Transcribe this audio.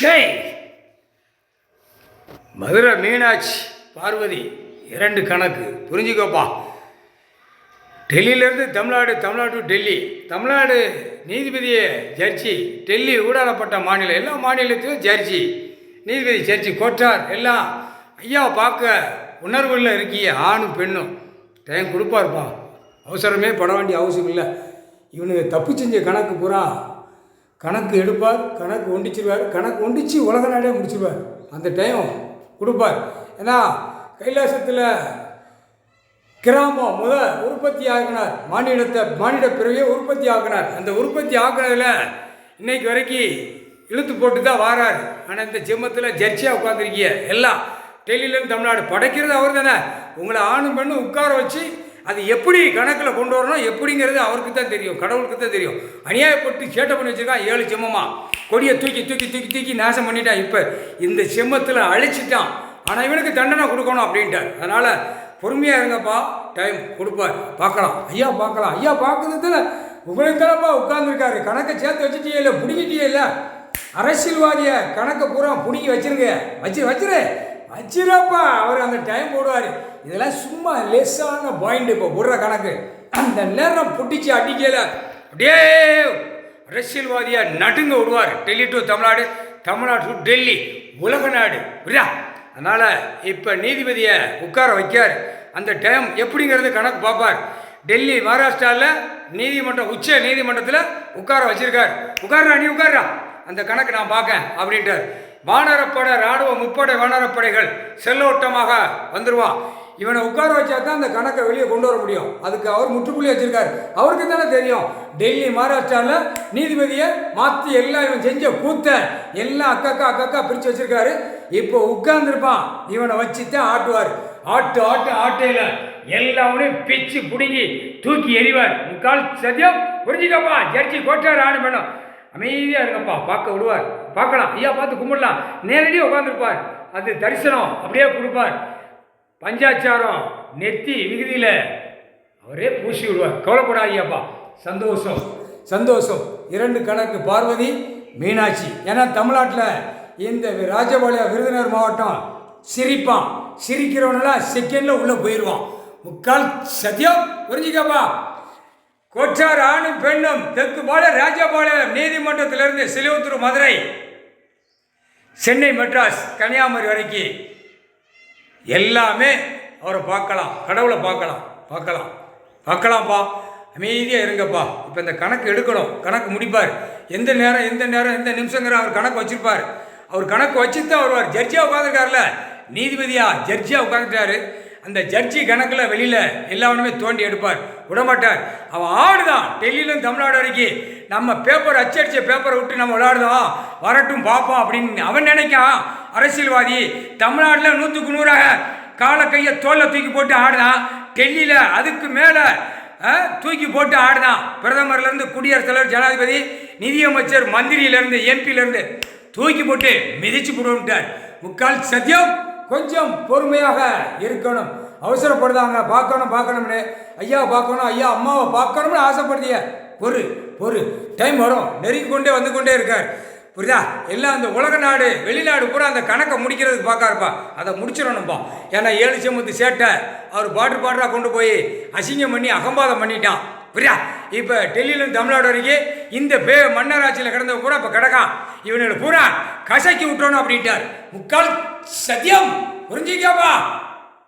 ஜெய் மதுரை மீனாட்சி பார்வதி 2 கணக்கு புரிஞ்சுக்கோப்பா. டெல்லியிலேருந்து தமிழ்நாடு, தமிழ்நாடு டு டெல்லி, தமிழ்நாடு நீதிபதியை ஜட்ஜி, டெல்லி ஊடாடப்பட்ட மாநிலம், எல்லா மாநிலத்திலும் ஜட்ஜி, நீதிபதி ஜட்ஜி, கோட்டார் எல்லாம் ஐயா பார்க்க உணர்வுகளில் இருக்கிய ஆணும் பெண்ணும் டைம் கொடுப்பார்ப்பா. அவசரமே பட வேண்டிய அவசியம் இல்லை. இவனுக்கு தப்பு செஞ்ச கணக்கு பூரா கணக்கு எடுப்பார், கணக்கு ஒண்டிச்சிருவார், கணக்கு ஒண்டிச்சு உலக நாடே முடிச்சிருவார். அந்த டைம் கொடுப்பார். ஏன்னா கைலாசத்தில் கிராமம் உற்பத்தி ஆகினார், மானிட பிறவியை உற்பத்தி ஆகினார். அந்த உற்பத்தி ஆகினதில் இன்னைக்கு வரைக்கும் இழுத்து போட்டு தான் வாரார். ஆனால் இந்த ஜென்மத்தில் ஜட்ஜியாக உட்காந்துருக்கிய எல்லாம் டெல்லியிலேருந்து தமிழ்நாடு படைக்கிறது அவர் தானே. உங்களை ஆணும் பெண்ணும் உட்கார வச்சு அது எப்படி கணக்கில் கொண்டு வரணும் எப்படிங்கிறது அவருக்கு தான் தெரியும், கடவுளுக்கு தான் தெரியும். அநியாயப்பட்டு சேட்டை பண்ணி வச்சுருக்கான் 7 செம்மமாக கொடியை தூக்கி தூக்கி தூக்கி தூக்கி நாசம் பண்ணிட்டான். இப்போ இந்த செம்மத்தில் அழிச்சிட்டான். ஆனால் இவனுக்கு தண்டனை கொடுக்கணும் அப்படின்ட்டார். அதனால் பொறுமையாக இருங்கப்பா, டைம் கொடுப்பார், பார்க்கலாம் ஐயா, பார்க்கலாம் ஐயா. பார்க்குறதுல உங்களுக்கு தானப்பா உட்காந்துருக்காரு. கணக்கை சேர்த்து வச்சுட்டே இல்லை, பிடிக்கிட்டே இல்லை. அரசியல்வாதியை கணக்கை பூரா பிடிக்கி வச்சுருங்க, வச்சிரப்பா. அவர் அந்த டைம் போடுவார். இதெல்லாம் சும்மா லெஸ்ஸான பாயிண்ட். இப்போ போடுற கணக்கு அந்த நேரம் பிடிச்சி அடிக்கல அப்படியே அரசியல்வாதியை நடுங்க விடுவார். டெல்லி டு தமிழ்நாடு, தமிழ்நாடு டு டெல்லி, உலக நாடு புரியா. அதனால் இப்போ நீதிபதியை உட்கார வைக்கார். அந்த டைம் எப்படிங்கிறது கணக்கு பார்ப்பார். டெல்லி மகாராஷ்டிராவில் நீதிமன்றம், உச்ச நீதிமன்றத்தில் உட்கார வச்சிருக்கார். உட்கார்றா நீ உட்கார்றா, அந்த கணக்கு நான் பார்க்கேன் அப்படின்ட்டார். வானரப்படை, இராணுவ முப்படை வானரப்படைகள் செல்லோட்டமாக வந்துடுவான். இவனை உட்கார வச்சா தான் அந்த கணக்கை வெளியே கொண்டு வர முடியும். அதுக்கு அவர் முற்றுப்புள்ளி வச்சிருக்காரு. அவருக்கு தானே தெரியும். டெல்லி மகாராஷ்டிராவில் நீதிபதியை மாற்றி எல்லாம் இவன் செஞ்ச கூத்த எல்லாம் அக்கா பிரித்து வச்சிருக்காரு. இப்போ உட்கார்ந்துருப்பான். இவனை வச்சுதான் ஆட்டுவார். ஆட்டையில் எல்லாமே பிச்சு பிடுங்கி தூக்கி எறிவார். முக்கால் சத்தியம் புரிஞ்சுக்கப்பா. ஜட்ஜி கோட்டார் ஆணு வேணும். அமைதியாக இருங்கப்பா, பார்க்க விடுவார். பார்க்கலாம் ஐயா, பார்த்து கும்பிடலாம். நேரடியாக உட்காந்துருப்பார். அது தரிசனம் அப்படியே கொடுப்பார். பஞ்சாச்சாரம் நெத்தி விகுதியில் அவரே பூசி விடுவார். கவலைப்படாதீங்கப்பா, சந்தோஷம் சந்தோஷம். 2 கணக்கு பார்வதி மீனாட்சி. ஏன்னா தமிழ்நாட்டில் இந்த ராஜபாளையம் விருதுநகர் மாவட்டம் சிரிப்பான். சிரிக்கிறவனெல்லாம் செகண்டில் உள்ளே போயிடுவான். முக்கால் சத்தியம் புரிஞ்சுக்கப்பா. கோட்டார் ஆணும் பெண்ணும் தெற்கு ராஜபாளையம் நீதிமன்றத்திலிருந்து சிலுவத்தூர், மதுரை, சென்னை, மெட்ராஸ், கன்னியாகுமரி வரைக்கும் எல்லாமே அவரை பார்க்கலாம். கடவுளை பார்க்கலாம்ப்பா. அமைதியாக இருங்கப்பா. இப்போ இந்த கணக்கு எடுக்கணும். கணக்கு முடிப்பார். எந்த நேரம் எந்த நிமிஷங்கிற அவர் கணக்கு வச்சுருப்பார். அவர் கணக்கு வச்சு தான் வருவார். ஜட்ஜியாக உட்காந்துருக்காருல, நீதிபதியாக ஜட்ஜியாக உட்காந்துட்டாரு. அந்த ஜட்ஜி கணக்கில் வெளியில் எல்லாருமே தோண்டி எடுப்பார், விடமாட்டார். அவன் ஆடுதான். டெல்லியிலும் தமிழ்நாடு வரைக்கும் நம்ம பேப்பர் அச்சடித்த பேப்பரை விட்டு நம்ம விளையாடுதோம், வரட்டும் பார்ப்போம் அப்படின்னு அவன் நினைக்கான். அரசியல்வாதி தமிழ்நாட்டில் 100க்கு 100 காலை கையை தோலை தூக்கி போட்டு ஆடுதான். டெல்லியில் அதுக்கு மேலே தூக்கி போட்டு ஆடுதான். பிரதமர்லேருந்து குடியரசுத் தலைவர், ஜனாதிபதி, நிதியமைச்சர், மந்திரியிலேருந்து, எம்பியிலேருந்து தூக்கி போட்டு மிதிச்சு போடுவிட்டார். முக்கால் சத்தியம். கொஞ்சம் பொறுமையாக இருக்கணும். அவசரப்படுதாங்க. பார்க்கணும்னு ஐயா பார்க்கணும், ஐயா அம்மாவை பார்க்கணும்னு ஆசைப்படுதிய. பொறு டைம் வரும். நெருங்கி கொண்டே வந்து கொண்டே இருக்கார். புரியுதா. எல்லாம் அந்த உலக நாடு, வெளிநாடு பூரா அந்த கணக்கை முடிக்கிறதுக்கு பார்க்காருப்பா. அதை முடிச்சிடணும்ப்பா. ஏன்னா 7 செம்மத்து சேட்டை அவர் பாட்டராக கொண்டு போய் அசிங்கம் பண்ணி அகம்பாதம் பண்ணிட்டான். புரியா. இப்போ டெல்லியிலும் தமிழ்நாடு வரைக்கும் இந்த மன்னராட்சியில் கிடந்த பூரா இப்போ கிடக்கான். இவனோட பூரா கசக்கி விட்டோணும் அப்படின்ட்டார். முக்கால் சத்தியம் புரிஞ்சுக்கப்பா.